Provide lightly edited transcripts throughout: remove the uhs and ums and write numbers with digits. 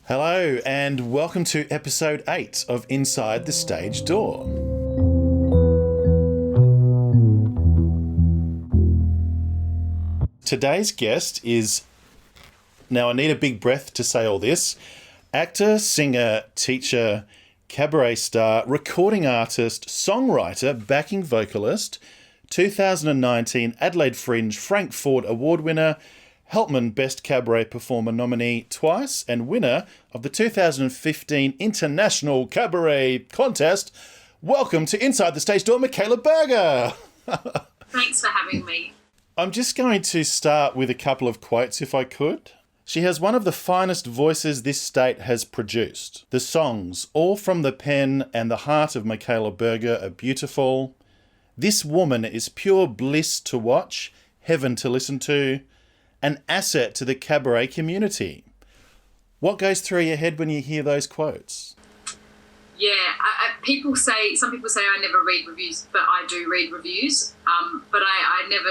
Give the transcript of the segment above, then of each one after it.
Hello and welcome to episode 8 of Inside the Stage Door. Today's guest is, now I need a big breath to say all this, actor, singer, teacher, cabaret star, recording artist, songwriter, backing vocalist, 2019 Adelaide Fringe Frank Ford Award winner, Helpman Best Cabaret Performer nominee twice, and winner of the 2015 International Cabaret Contest. Welcome to Inside the Stage Door, Michaela Berger. Thanks for having me. I'm just going to start with a couple of quotes if I could. She has one of the finest voices this state has produced. The songs, all from the pen and the heart of Michaela Berger, are beautiful. This woman is pure bliss to watch, heaven to listen to, an asset to the cabaret community. What goes through your head when you hear those quotes? Yeah, some people say I never read reviews, but I do read reviews. But I never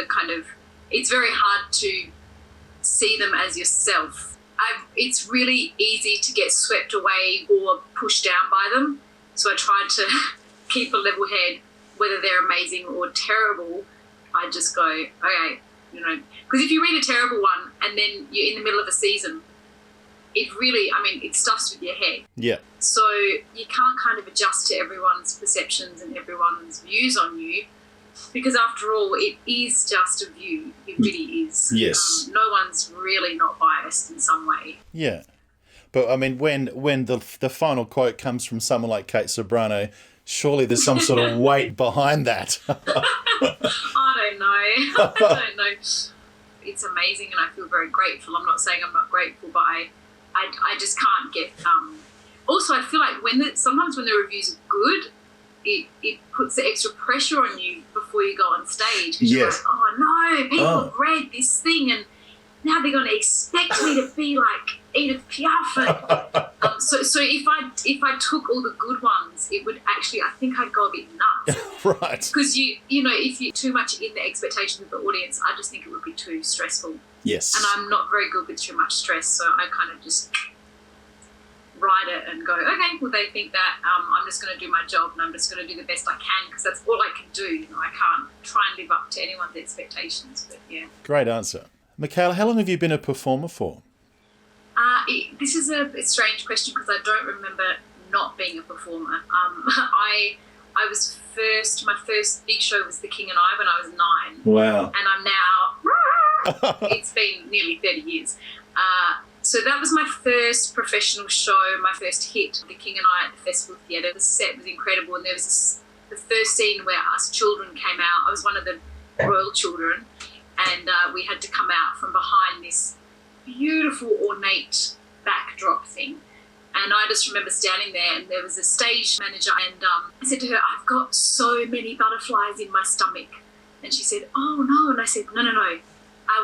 it's very hard to see them as yourself. It's really easy to get swept away or pushed down by them. So I try to keep a level head, whether they're amazing or terrible. I just go, okay, because if you read a terrible one and then you're in the middle of a season, it stuffs with your head. Yeah. So you can't kind of adjust to everyone's perceptions and everyone's views on you, because after all, it is just a view. It really is. Yes. No one's really not biased in some way. Yeah. But I mean, when the final quote comes from someone like Kate Sobrano, surely there's some sort of weight behind that. I don't know. It's amazing and I feel very grateful. I'm not saying I'm not grateful, but I just can't get... Also, I feel like sometimes when the reviews are good, it puts the extra pressure on you before you go on stage. Yes. You're like, oh no, people have read this thing and now they're going to expect me to be like Edith Piaf. So if I took all the good ones, it would actually, I think I'd go a bit nuts. Right. Because if you're too much in the expectations of the audience, I just think it would be too stressful. Yes. And I'm not very good with too much stress, so I kind of just ride it and go, okay, well, they think that I'm just going to do my job and I'm just going to do the best I can because that's all I can do. I can't try and live up to anyone's expectations, but yeah. Great answer. Michaela, how long have you been a performer for? This is a strange question because I don't remember not being a performer. I was my first big show was The King and I when I was 9. Wow. And I'm now, it's been nearly 30 years. So that was my first professional show, my first hit, The King and I at the Festival Theatre. The set was incredible and there was the first scene where us children came out. I was one of the royal children and we had to come out from behind this beautiful ornate backdrop thing. And I just remember standing there and there was a stage manager and I said to her, I've got so many butterflies in my stomach. And she said, oh no. And I said, no, I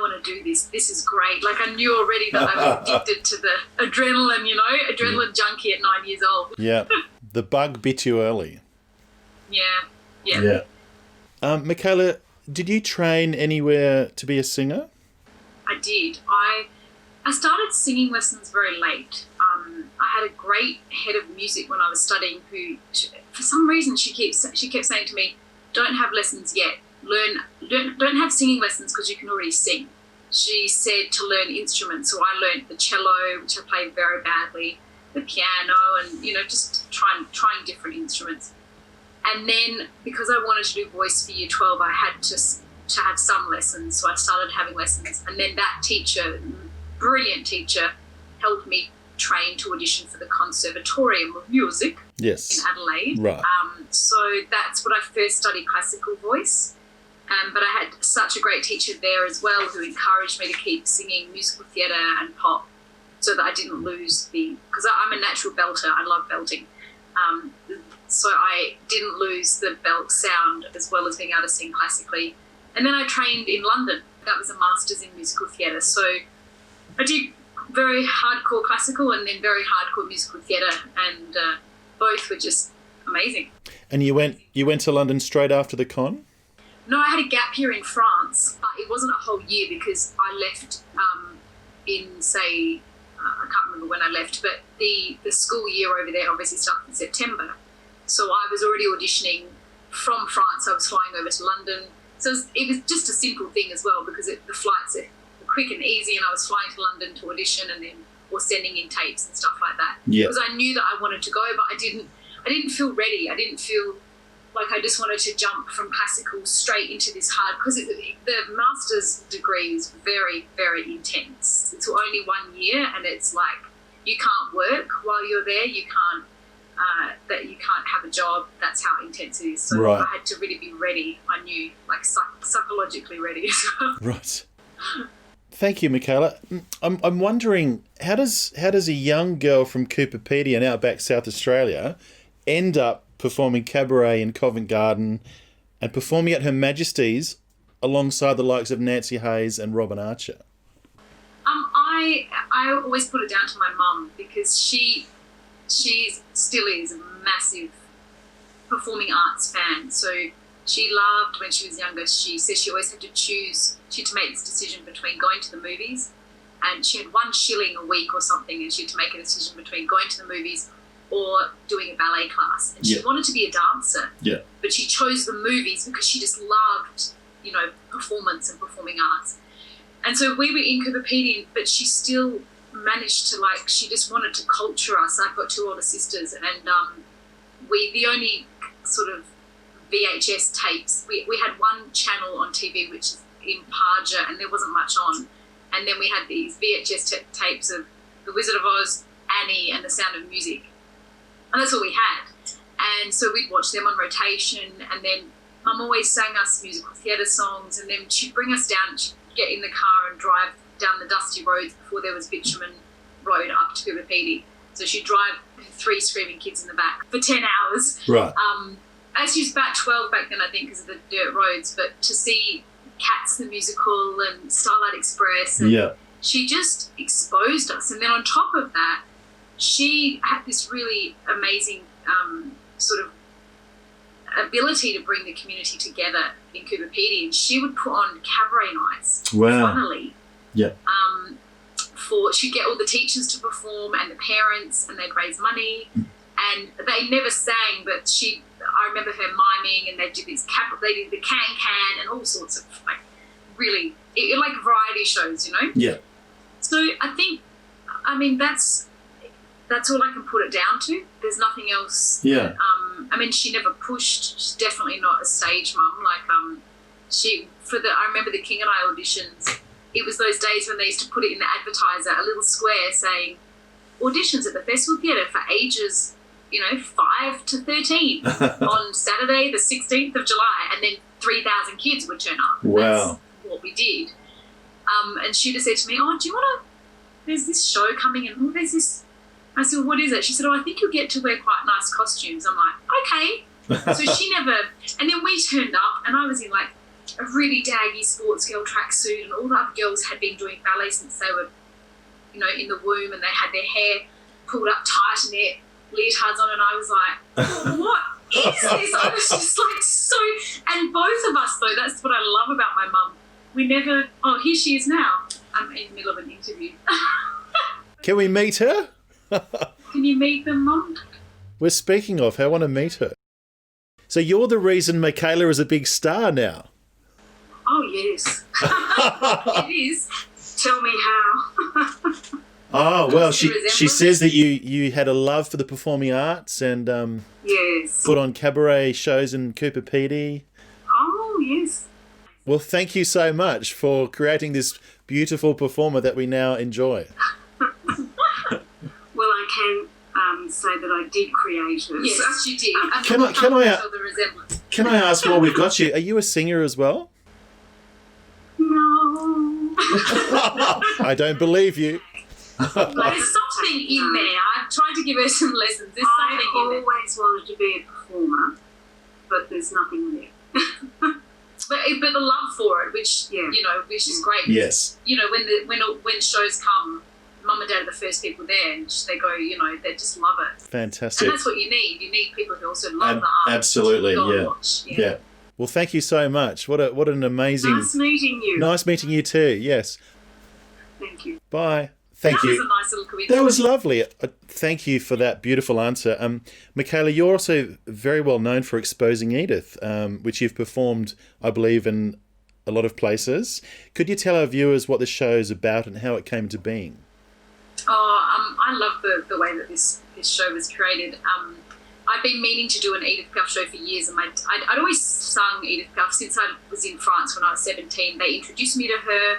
want to do this. This is great. Like I knew already that I was addicted to the adrenaline, adrenaline junkie at 9 years old. Yeah. The bug bit you early. Yeah. Michaela, did you train anywhere to be a singer? I did. I started singing lessons very late. I had a great head of music when I was studying who, for some reason, she kept saying to me, don't have lessons yet. Don't have singing lessons because you can already sing. She said to learn instruments. So I learned the cello, which I played very badly, the piano, and, just trying different instruments. And then because I wanted to do voice for year 12, I had to have some lessons. So I started having lessons. And then that teacher, brilliant teacher, helped me train to audition for the Conservatorium of Music in Adelaide. Right. So that's what I first studied classical voice. But I had such a great teacher there as well who encouraged me to keep singing musical theatre and pop so that I didn't lose because I'm a natural belter. I love belting. So I didn't lose the belt sound as well as being able to sing classically. And then I trained in London. That was a master's in musical theatre. So I did very hardcore classical and then very hardcore musical theatre, and both were just amazing. And you went to London straight after the con? No, I had a gap year in France, but it wasn't a whole year because I left in, say, I can't remember when I left, but the school year over there obviously starts in September. So I was already auditioning from France. I was flying over to London. So it was just a simple thing as well, because the flights are quick and easy, and I was flying to London to audition or sending in tapes and stuff like that. Yeah. Because I knew that I wanted to go, but I didn't feel ready. I didn't feel like I just wanted to jump from classical straight into this hard, because the master's degree is very, very intense. It's only 1 year, and it's like you can't work while you're there. You can't have a job. That's how intense it is. So right. I had to really be ready. I knew, like psychologically ready as well. Right. Thank you, Michaela. I'm wondering, how does a young girl from Cooperpedia in outback South Australia end up performing cabaret in Covent Garden and performing at Her Majesty's alongside the likes of Nancy Hayes and Robin Archer? I always put it down to my mum, because she still is a massive performing arts fan. So she loved, when she was younger, she said she always had to choose, she had to make this decision between going to the movies, and she had 1 shilling a week or something, and she had to make a decision between going to the movies or doing a ballet class. And she wanted to be a dancer, but she chose the movies because she just loved, performance and performing arts. And so we were in Cooperpedia, but she still managed to, she just wanted to culture us. I've got 2 older sisters, and the only sort of VHS tapes, we had 1 channel on TV, which is in Parja, and there wasn't much on. And then we had these VHS tapes of The Wizard of Oz, Annie, and The Sound of Music. And that's all we had. And so we'd watch them on rotation, and then Mum always sang us musical theatre songs, and then she'd bring us down, she'd get in the car and drive down the dusty roads before there was bitumen road up to Cooperpedia. So she'd drive 3 screaming kids in the back for 10 hours. Right. She was about 12 back then, I think, because of the dirt roads, but to see Cats the musical and Starlight Express, and she just exposed us. And then on top of that, she had this really amazing sort of ability to bring the community together in Cooperpedia, and she would put on cabaret nights. Wow. Funnily. Yeah. She'd get all the teachers to perform and the parents, and they'd raise money, and they never sang, but I remember her miming, and they did the can and all sorts of really like variety shows, Yeah. So I think, that's all I can put it down to. There's nothing else. Yeah. She never pushed. She's definitely not a stage mum. I remember the King and I auditions. It was those days when they used to put it in the advertiser, a little square saying, auditions at the Festival Theatre for ages, 5 to 13 on Saturday, the 16th of July, and then 3,000 kids would turn up. Wow. That's what we did. And she'd have said to me, do you want to, there's this show coming in, there's this, I said, well, what is it? She said, I think you'll get to wear quite nice costumes. I'm like, okay. So she never, and then we turned up, and I was in a really daggy sports girl tracksuit, and all the other girls had been doing ballet since they were, in the womb, and they had their hair pulled up tight and their leotards on, and I was like, what is this? I was just so, and both of us though, that's what I love about my mum. We never, here she is now. I'm in the middle of an interview. Can we meet her? Can you meet them, Mum? We're speaking of her. I want to meet her. So you're the reason Michaela is a big star now. Oh, yes. It is. Tell me how. Oh, well, she says that you had a love for the performing arts and yes, put on cabaret shows in Cooperpedia. Oh, yes. Well, thank you so much for creating this beautiful performer that we now enjoy. Well, I can say that I did create it. Yes, you did. Can I ask while we've got you, are you a singer as well? No. I don't believe you. There's something in there. I've tried to give her some lessons. There's something I in there. always wanted to be a performer, but there's nothing there. But the love for it, which which is great. Yes. When shows come, Mum and Dad are the first people there, and they go, they just love it. Fantastic. And that's what you need. You need people who also love the art. Absolutely, to watch. Yeah. Well, thank you so much. What an amazing. Nice meeting you. Nice meeting you too. Yes. Thank you. Bye. Thank you. That was a nice little coincidence. That was lovely. Thank you for that beautiful answer. Michaela, you're also very well known for exposing Edith, which you've performed, I believe, in a lot of places. Could you tell our viewers what the show is about and how it came into being? I love the way that this show was created. I've been meaning to do an Edith Piaf show for years, and I'd always sung Edith Piaf since I was in France when I was 17. They introduced me to her,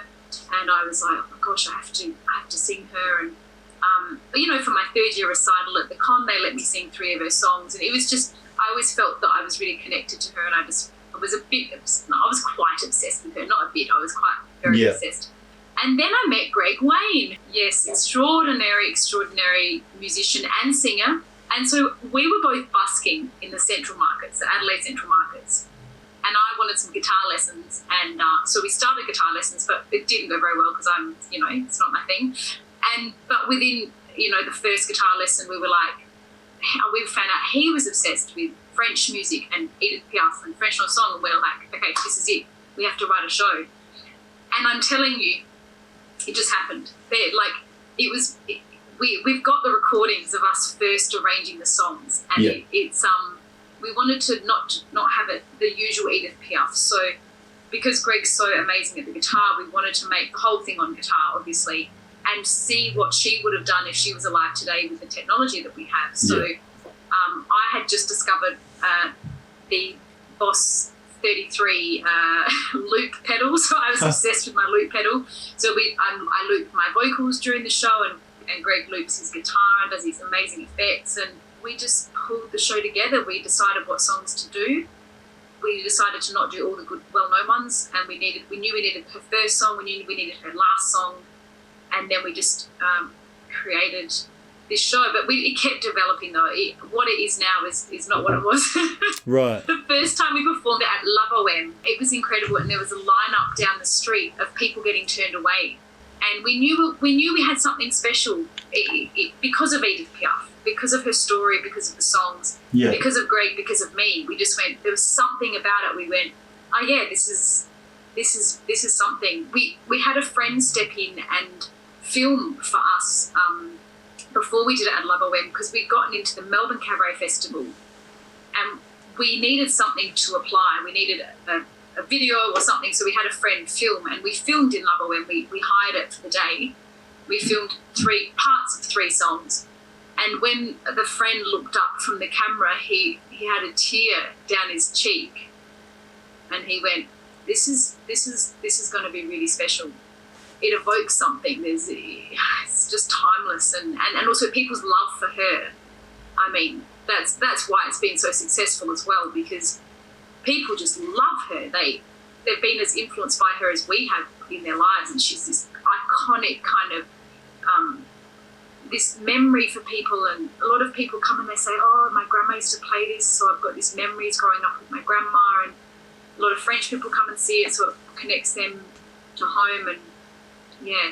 and I was like, oh my gosh, I have to sing her. And but, for my third year recital at the con, they let me sing 3 of her songs, and it was just, I always felt that I was really connected to her, and I was quite obsessed with her. Not a bit, I was quite very obsessed. And then I met Greg Wayne. Yes, extraordinary musician and singer. And so we were both busking in the Central Markets, the Adelaide Central Markets. And I wanted some guitar lessons. And so we started guitar lessons, but it didn't go very well because it's not my thing. But within, the first guitar lesson, we found out he was obsessed with French music and Edith Piaf and French song. And we were like, okay, this is it. We have to write a show. And I'm telling you, it just happened. We've got the recordings of us first arranging the songs, and it's we wanted to not have it the usual Edith Piaf. So because Greg's so amazing at the guitar, we wanted to make the whole thing on guitar, obviously, and see what she would have done if she was alive today with the technology that we have. So I had just discovered the Boss 33 loop pedal, so I was obsessed with my loop pedal. So I looped my vocals during the show, and Greg loops his guitar and does these amazing effects, and we just pulled the show together. We decided what songs to do. We decided to not do all the good, well-known ones, and we knew we needed her first song, we knew we needed her last song, and then we just created this show. But it kept developing, though. What it is now is not what it was. Right. The first time we performed it at Love OM, it was incredible, and there was a line-up down the street of people getting turned away. And we knew we had something special because of Edith Piaf, because of her story, because of the songs, because of Greg, because of me. We just went, there was something about it. We went, oh yeah, this is something. We had a friend step in and film for us before we did it at Love OM, because we'd gotten into the Melbourne Cabaret Festival, and we needed something to apply. We needed a video or something, so we had a friend film, and we filmed in Love OM. We hired it for the day. We filmed 3 parts of 3 songs, and when the friend looked up from the camera, he had a tear down his cheek, and he went, this is going to be really special. It evokes something. It's just timeless, and also people's love for her. I mean, that's why it's been so successful as well, because people just love her. They've been as influenced by her as we have in their lives, and she's this iconic kind of this memory for people. And a lot of people come and they say, oh, my grandma used to play this, so I've got these memories growing up with my grandma. And a lot of French people come and see it, so it connects them to home. And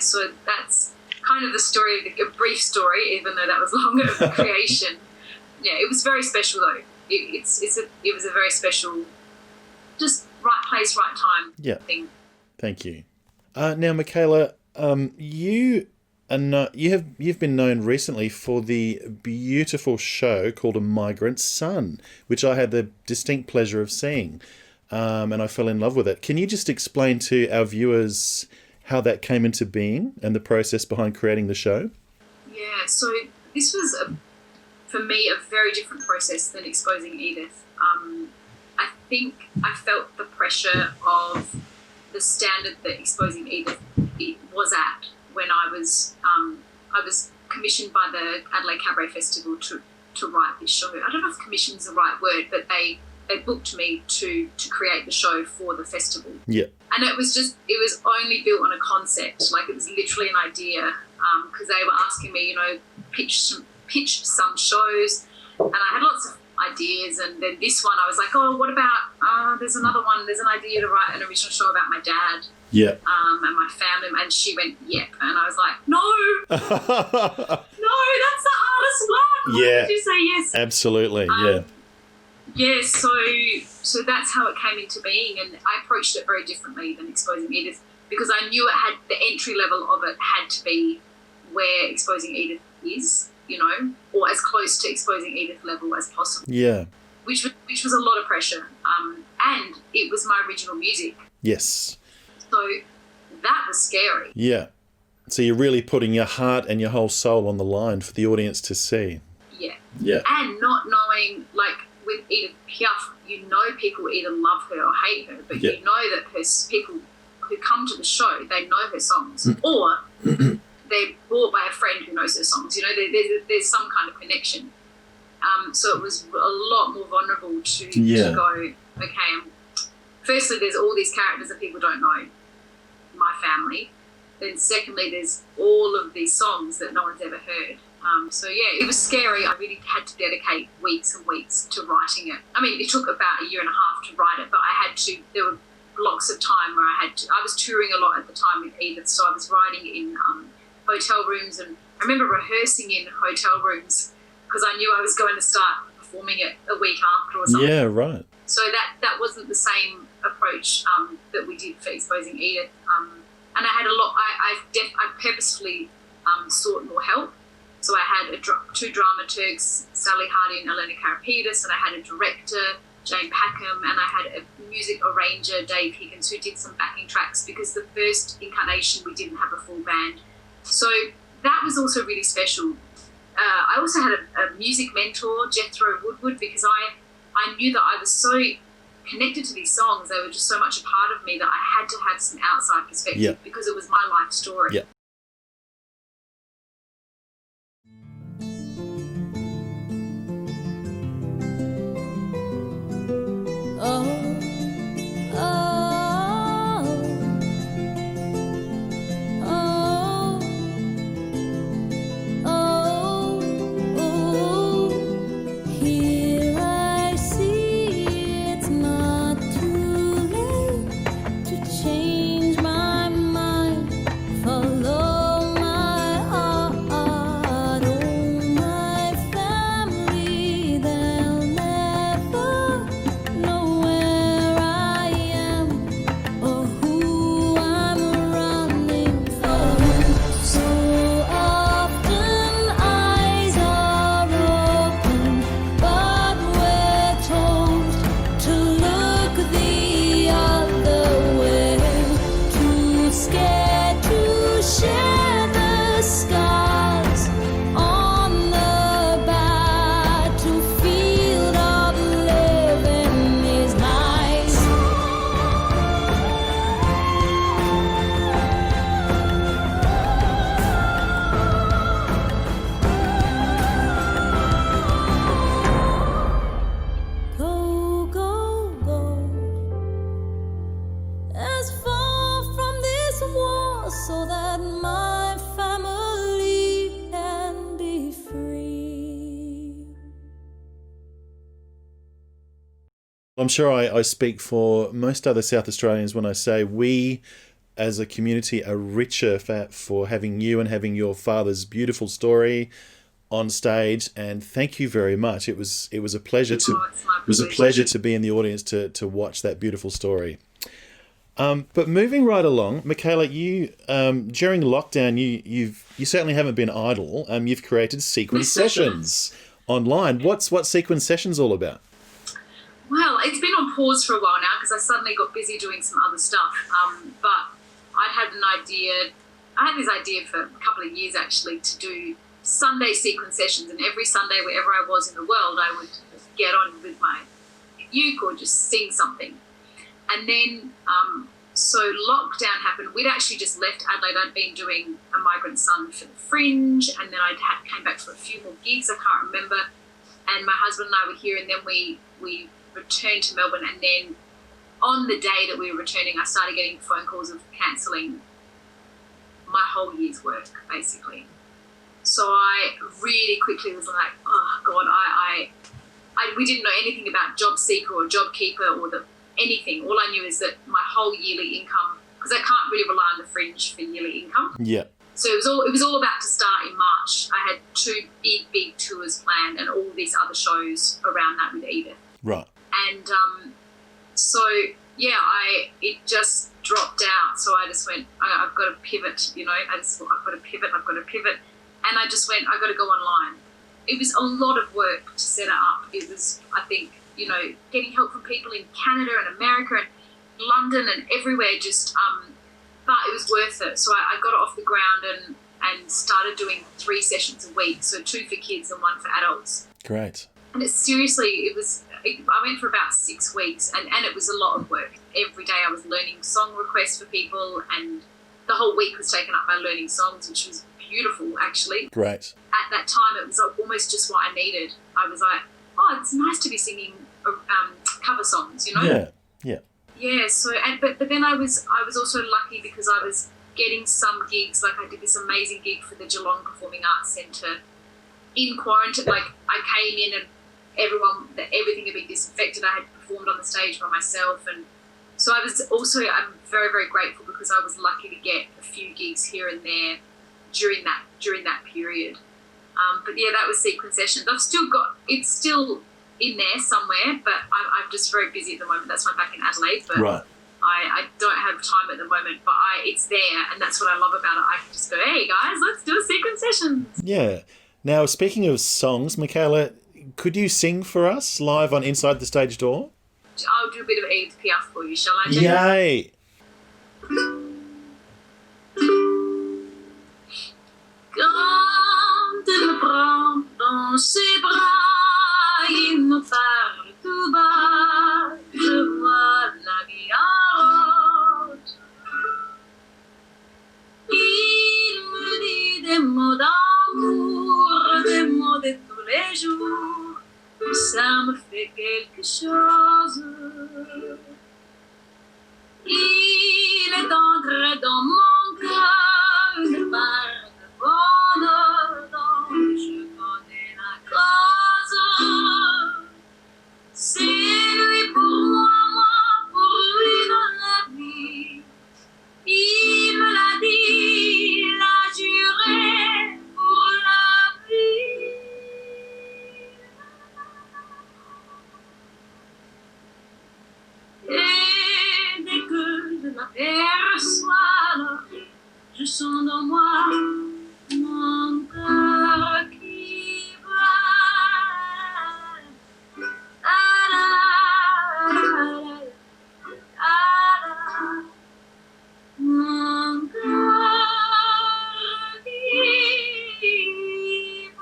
so that's kind of the story, a brief story, even though that was longer, of the creation. It was very special though. It was a very special, just right place, right time thing. Thank you. Now, Michaela, you've been known recently for the beautiful show called A Migrant Son, which I had the distinct pleasure of seeing, and I fell in love with it. Can you just explain to our viewers how that came into being and the process behind creating the show? Yeah, so this was, for me, a very different process than exposing Edith. I think I felt the pressure of the standard that exposing Edith was at when I was commissioned by the Adelaide Cabaret Festival to write this show. I don't know if commission is the right word, but they booked me to create the show for the festival. Yeah. And it was only built on a concept, like it was literally an idea, because they were asking me, pitch some shows, and I had lots of ideas. And then this one, I was like, oh, what about, there's another one, there's an idea to write an original show about my dad. Yeah. And my family, and she went, yep. And I was like, no, that's the hardest one. Why did you say yes? Absolutely, Yeah, so that's how it came into being, and I approached it very differently than exposing Edith, because I knew the entry level of it had to be where Exposing Edith is, or as close to Exposing Edith level as possible. Yeah. Which was a lot of pressure. And it was my original music. Yes. So that was scary. Yeah. So you're really putting your heart and your whole soul on the line for the audience to see. Yeah. Yeah. And not knowing, like with Edith Piaf, people either love her or hate her, but yeah. you know that people who come to the show, they know her songs, or they're bought by a friend who knows her songs. There's some kind of connection. So it was a lot more vulnerable to go, okay, firstly, there's all these characters that people don't know, my family. Then secondly, there's all of these songs that no one's ever heard. So yeah, it was scary. I really had to dedicate weeks and weeks to writing it. I mean, it took about 1.5 years to write it, but there were blocks of time where I was touring a lot at the time with Edith, so I was writing in hotel rooms, and I remember rehearsing in hotel rooms because I knew I was going to start performing it a week after or something. Yeah, right. So that wasn't the same approach that we did for Exposing Edith. And I had a lot. I purposefully sought more help. So I had two dramaturgs, Sally Hardy and Elena Karapidis, and I had a director, Jane Packham, and I had a music arranger, Dave Higgins, who did some backing tracks because the first incarnation we didn't have a full band. So that was also really special. I also had a music mentor, Jethro Woodward, because I knew that I was so connected to these songs. They were just so much a part of me that I had to have some outside perspective because it was my life story. Yeah. I'm sure I speak for most other South Australians when I say we as a community are richer for having you and having your father's beautiful story on stage, and thank you very much. It was a pleasure to be in the audience to watch that beautiful story. But moving right along, Michaela, you during lockdown you certainly haven't been idle. You've created Sequence Sessions online. What's Sequence Sessions all about? Well, it's been on pause for a while now because I suddenly got busy doing some other stuff. But I had this idea for a couple of years actually to do Sunday Sequence Sessions, and every Sunday wherever I was in the world I would get on with my uke or just sing something. And then so lockdown happened. We'd actually just left Adelaide. I'd been doing a Migrant Son for the Fringe, and then I came back for a few more gigs, I can't remember, and my husband and I were here, and then we returned to Melbourne, and then on the day that we were returning I started getting phone calls of cancelling my whole year's work basically. So I really quickly was like, oh God, we didn't know anything about Job Seeker or Job Keeper or anything. All I knew is that my whole yearly income, because I can't really rely on the Fringe for yearly income. Yeah. So it was all about to start in March. I had 2 big tours planned and all these other shows around that with Edith. Right. And so yeah, it just dropped out. So I just went, I've got to pivot, I've got to pivot. And I just went, I've got to go online. It was a lot of work to set it up. It was, I think, getting help from people in Canada and America and London and everywhere but it was worth it. So I got it off the ground and started doing 3 sessions a week. So 2 for kids and 1 for adults. Great. And I went for about 6 weeks and it was a lot of work. Every day I was learning song requests for people, and the whole week was taken up by learning songs, which was beautiful, actually. Great. At that time, it was almost just what I needed. I was like, oh, it's nice to be singing cover songs, Yeah. Yeah, so, but then I was also lucky because I was getting some gigs. Like I did this amazing gig for the Geelong Performing Arts Centre in quarantine. Like I came in and everything had been disinfected. I had performed on the stage by myself, and so I'm very, very grateful because I was lucky to get a few gigs here and there during that period. But yeah, that was sequence sessions. It's still in there somewhere, but I'm just very busy at the moment. That's why I'm back in Adelaide, but right. I don't have time at the moment, but it's there, and that's what I love about it. I can just go, hey guys, let's do a sequence session. Yeah. Now, speaking of songs, Michaela, could you sing for us live on Inside the Stage Door? I'll do a bit of Edith Piaf for you, shall I? Yay! Quand elle me prend dans ses bras, il me parle tout bas, je vois la vie en rose. Il me dit des mots d'amour, des mots de tous les jours, ça me fait quelque chose. Il est entré dans mon cœur une part de bonheur dont je connais la cause. C'est lui pour moi, pour lui dans la vie. Il me l'a dit, il a juré pour la vie. Et dès que je m'aperçois, je sens dans moi mon cœur qui bat. Mon cœur qui bat.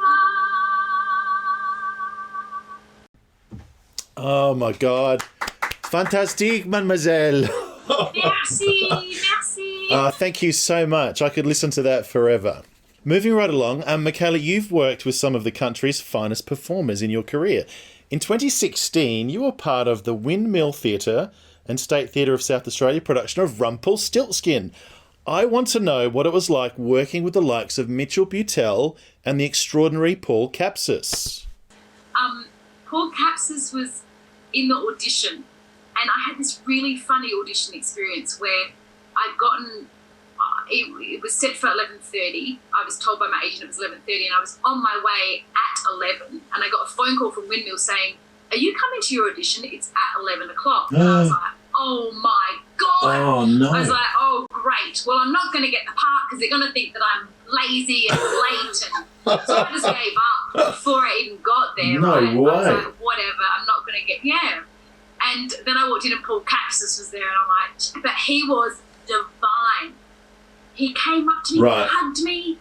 Oh my God. Fantastique, mademoiselle. Merci. Thank you so much. I could listen to that forever. Moving right along, Michaela, you've worked with some of the country's finest performers in your career. In 2016, you were part of the Windmill Theatre and State Theatre of South Australia production of Rumpelstiltskin. I want to know what it was like working with the likes of Mitchell Butel and the extraordinary Paul Capsis. Paul Capsis was in the audition, and I had this really funny audition experience where I'd gotten, it was set for 11:30. I was told by my agent it was 11:30, and I was on my way at 11, and I got a phone call from Windmill saying, are you coming to your audition? It's at 11 o'clock. And I was like, oh my God. Oh, no. I was like, oh, great. Well, I'm not going to get the part because they're going to think that I'm lazy and late. And so I just gave up before I even got there. No right? way. I was like, whatever, I'm not going to get, And then I walked in and Paul Capsis was there, and I'm like, but he was divine. He came up to me, Right. hugged me,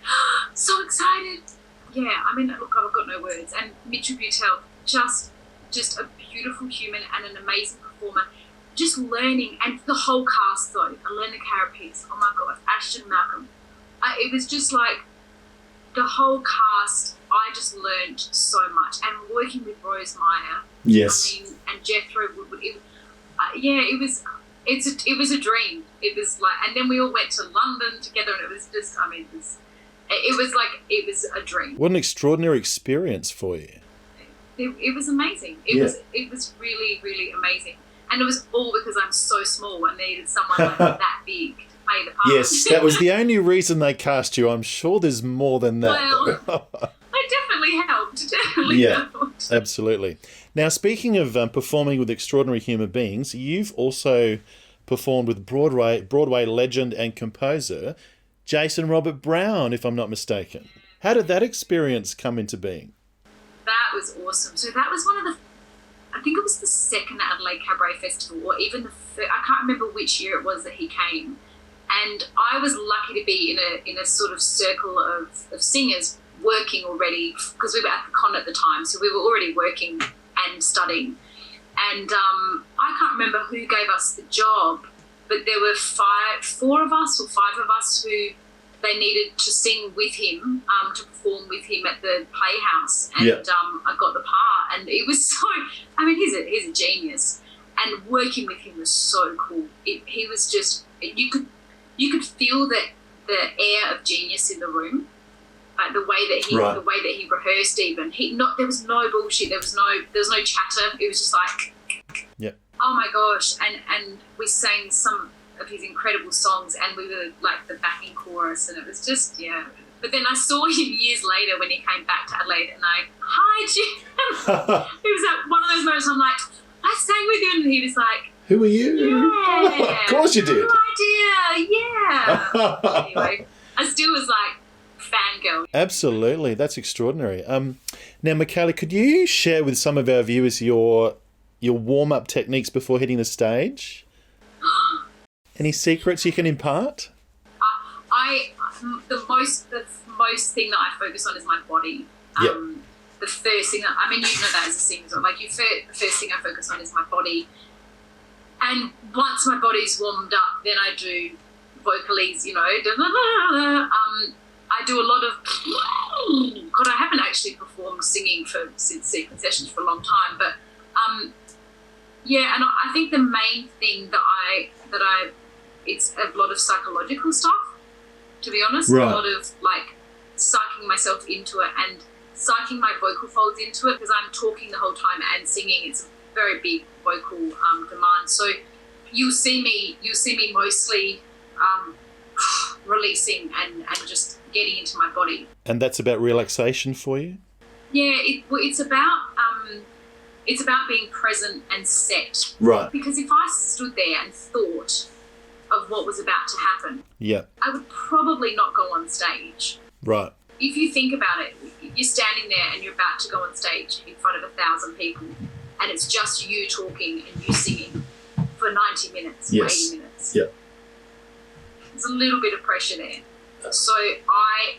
so excited. Yeah, I mean, look, I've got no words. And Mitchell Butel, just a beautiful human and an amazing performer. Just learning, and the whole cast though, Elena Carapace, oh my God, Ashton Malcolm. It was just like the whole cast, I just learned so much. And working with Rose Meyer, Yes. I mean, and Jethro Woodward, it was a dream. It was like, and then we all went to London together, and it was just, I mean, it was a dream. What an extraordinary experience for you. It was amazing. It was really, really amazing. And it was all because I'm so small and needed someone like that big to play the part. Yes, that was the only reason they cast you. I'm sure there's more than that. Well, it definitely helped. Helped. Absolutely. Now, speaking of performing with extraordinary human beings, you've also performed with Broadway legend and composer Jason Robert Brown, if I'm not mistaken. How did that experience come into being? That was awesome. So that was one of the, I think it was the second Adelaide Cabaret Festival, or even the third, I can't remember which year it was that he came. And I was lucky to be in a sort of circle of singers working already, because we were at the con at the time, so we were already working and studying. And I can't remember who gave us the job, but there were four of us or five of us who they needed to sing with him, to perform with him at the Playhouse. And I got the part, and it was so, I mean, he's a genius. And working with him was so cool. He was just, you could feel the air of genius in the room. Like the way that he rehearsed, even there was no bullshit. There was no chatter. It was just like, oh my gosh! And we sang some of his incredible songs, and we were like the backing chorus, and it was just But then I saw him years later when he came back to Adelaide, and hi Jim. It was like one of those moments. I'm like, I sang with you, and he was like, who are you? Yeah, of course you did. No idea. Yeah. Anyway, I still was like, fangirl. Absolutely, that's extraordinary. Now, Michaela, could you share with some of our viewers your warm-up techniques before hitting the stage? Any secrets you can impart? The most thing that I focus on is my body. The first thing I mean, you know that as a singer, so like the first thing I focus on is my body. And once my body's warmed up, then I do vocalies, I do a lot of, God, I haven't actually performed singing since Secret Sessions for a long time, but and I think the main thing that it's a lot of psychological stuff, to be honest. Right. A lot of like psyching myself into it and psyching my vocal folds into it, because I'm talking the whole time and singing. It's a very big vocal demand. So you'll see me mostly releasing and just getting into my body. And that's about relaxation for you? Yeah, it's about being present and set. Right. Because if I stood there and thought of what was about to happen, I would probably not go on stage. Right. If you think about it, you're standing there and you're about to go on stage in front of 1,000 people, and it's just you talking and you singing for 90 minutes, or 80 minutes. Yeah. There's a little bit of pressure there. So I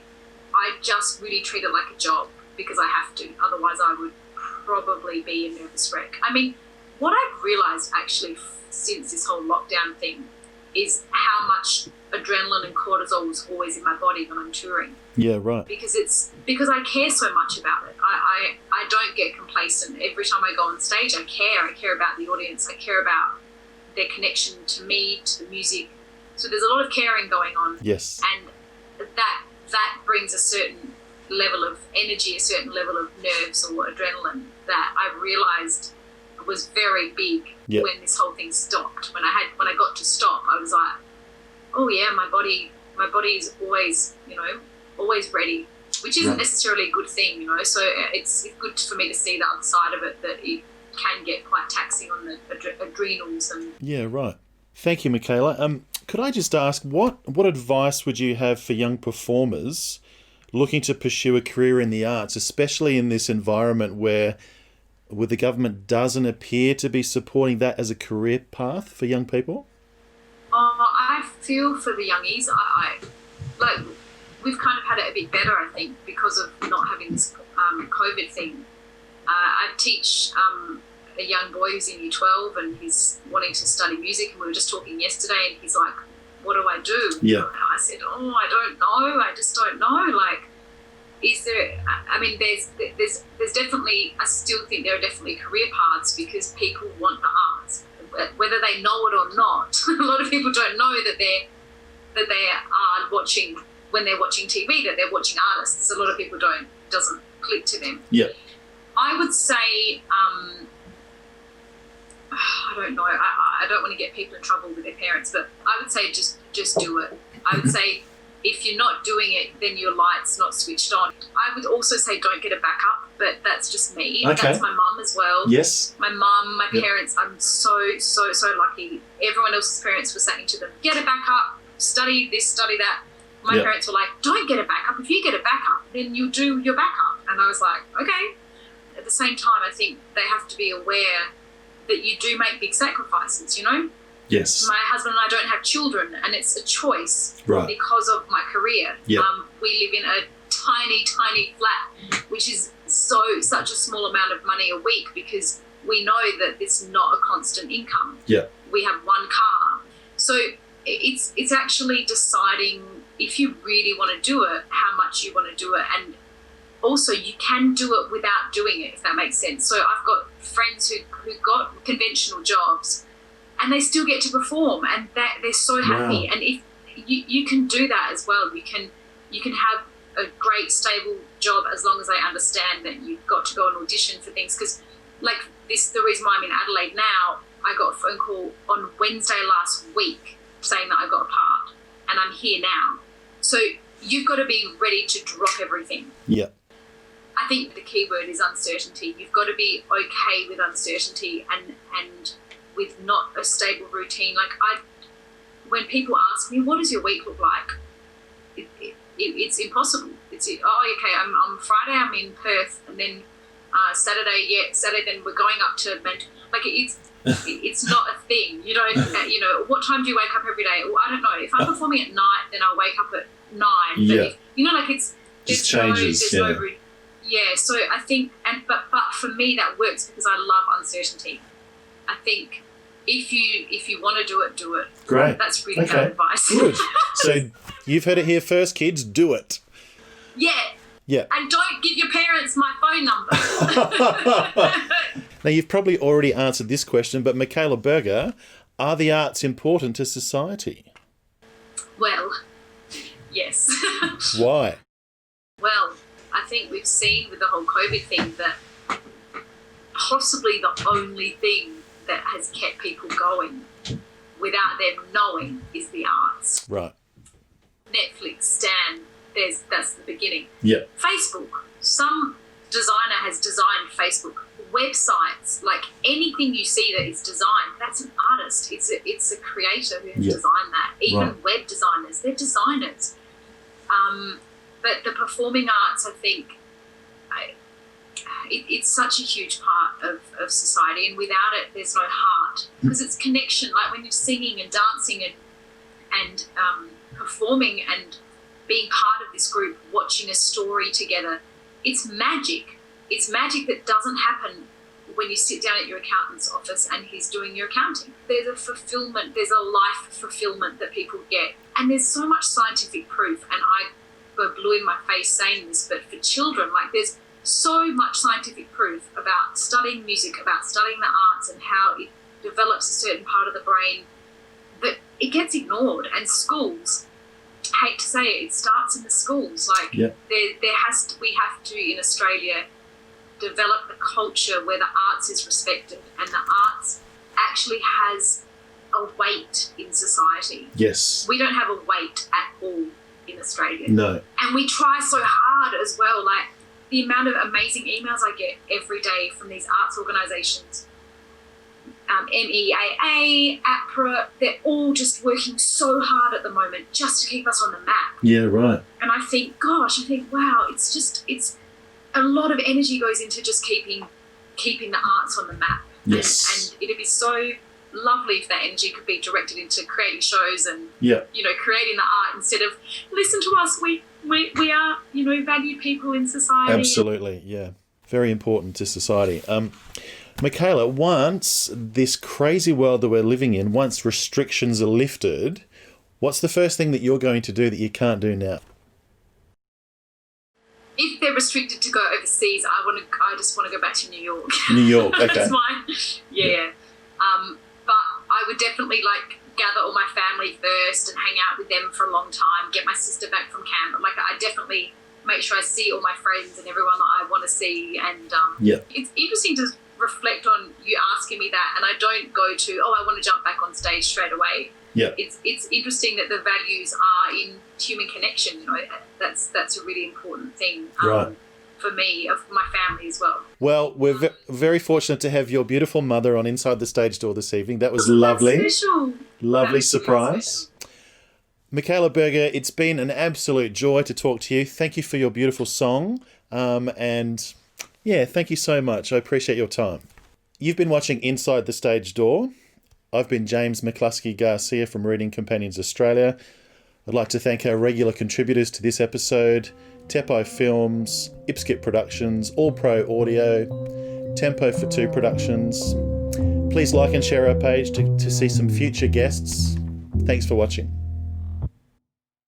just really treat it like a job, because I have to. Otherwise I would probably be a nervous wreck. I mean, what I've realised actually since this whole lockdown thing is how much adrenaline and cortisol was always in my body when I'm touring. Yeah, right. Because I care so much about it. I don't get complacent. Every time I go on stage, I care. I care about the audience. I care about their connection to me, to the music. So there's a lot of caring going on. Yes. And that brings a certain level of energy, a certain level of nerves or adrenaline that I realised was very big when this whole thing stopped. When I got to stop, I was like, oh yeah, my body is always, always ready, which isn't necessarily a good thing, So it's good for me to see the other side of it, that it can get quite taxing on the adrenals and. Yeah, right. Thank you, Michaela. Could I just ask, what advice would you have for young performers looking to pursue a career in the arts, especially in this environment where the government doesn't appear to be supporting that as a career path for young people? I feel for the youngies. I we've kind of had it a bit better, I think, because of not having this COVID thing. I teach a young boy who's in year 12 and he's wanting to study music, and we were just talking yesterday and he's like, what do I do? Yeah. And I said, I don't know. I just don't know. Like, is there, I mean, there's definitely, I still think there are definitely career paths, because people want the arts, whether they know it or not. A lot of people don't know that they are watching, when they're watching TV, that they're watching artists. A lot of people doesn't click to them. Yeah. I would say, I don't know. I don't want to get people in trouble with their parents, but I would say just do it. I would say if you're not doing it, then your light's not switched on. I would also say don't get a backup. but that's just me. Okay. That's my mum as well. Yes. My mum, my Yep. parents, I'm so lucky. Everyone else's parents were saying to them, get a backup, study this, study that. My Yep. parents were like, don't get a backup. If you get a backup, then you do your backup. And I was like, okay. At the same time, I think they have to be aware that you do make big sacrifices, you know? Yes. My husband and I don't have children, and it's a choice Right. because of my career. Yep. We live in a tiny flat, which is such a small amount of money a week because we know that it's not a constant income. Yeah. We have one car. So it's actually deciding if you really want to do it, how much you want to do it, and also you can do it without doing it, if that makes sense. So I've got friends who got conventional jobs and they still get to perform, and that they're so happy. Wow. And if you can do that as well, you can have a great stable job as long as they understand that you've got to go and audition for things. Because like this, the reason why I'm in Adelaide now, I got a phone call on Wednesday last week saying that I got a part, and I'm here now. So you've got to be ready to drop everything. Yeah. I think the key word is uncertainty. You've got to be okay with uncertainty and with not a stable routine. Like when people ask me, what does your week look like? It's impossible. It's, oh, okay, I'm Friday, I'm in Perth, and then Saturday, then we're going up to like it's not a thing. You don't, what time do you wake up every day? Well, I don't know. If I'm performing at night, then I'll wake up at 9. But Yeah. if, like it's Just changes. So I think, but for me that works because I love uncertainty. I think if you want to do it. Great. That's really Okay. bad advice. Good. So you've heard it here first, kids. Do it. Yeah. Yeah. And don't give your parents my phone number. Now, you've probably already answered this question, but Michaela Berger, are the arts important to society? Well, yes. Why? Well, I think we've seen with the whole COVID thing that possibly the only thing that has kept people going without them knowing is the arts. Right. Netflix, Stan, that's the beginning. Yeah. Facebook, some designer has designed Facebook. Websites, like anything you see that is designed, that's an artist. It's a creator who has designed that. Even Right. web designers, they're designers. But the performing arts, I think, it's such a huge part of society, and without it, there's no heart. Because it's connection, like when you're singing and dancing and performing and being part of this group, watching a story together, it's magic. It's magic that doesn't happen when you sit down at your accountant's office and he's doing your accounting. There's a fulfillment, there's a life fulfillment that people get. And there's so much scientific proof, and I go blue in my face saying this, but for children, like there's so much scientific proof about studying music, about studying the arts and how it develops a certain part of the brain that it gets ignored. And schools, I hate to say it starts in the schools. Like we have to in Australia develop a culture where the arts is respected and the arts actually has a weight in society. Yes. We don't have a weight at all in Australia. No. And we try so hard as well. Like the amount of amazing emails I get every day from these arts organisations, MEAA, APRA, they're all just working so hard at the moment just to keep us on the map. Yeah, right. And I think, wow, it's a lot of energy goes into just keeping the arts on the map. Yes. And it'd be so lovely if that energy could be directed into creating shows and creating the art instead of listen to us. We are valued people in society. Absolutely, yeah. Very important to society. Michaela, once this crazy world that we're living in, once restrictions are lifted, what's the first thing that you're going to do that you can't do now? If they're restricted to go overseas, I just want to go back to New York. New York, okay. That's mine. Yeah. But I would definitely gather all my family first and hang out with them for a long time, get my sister back from camp. I definitely make sure I see all my friends and everyone that I want to see. And it's interesting to reflect on you asking me that, and I don't go to, I want to jump back on stage straight away. Yeah. It's interesting that the values are in human connection. That's a really important thing. Right. for me, of my family as well. Well, we're very fortunate to have your beautiful mother on Inside the Stage Door this evening. That was Oh, lovely. that's special. Lovely That's surprise. Michaela Berger, it's been an absolute joy to talk to you. Thank you for your beautiful song. And yeah, thank you so much. I appreciate your time. You've been watching Inside the Stage Door. I've been James McCluskey Garcia from Reading Companions Australia. I'd like to thank our regular contributors to this episode: Tepo Films, Ipskip Productions, All Pro Audio, Tempo for Two Productions. Please like and share our page to see some future guests. Thanks for watching.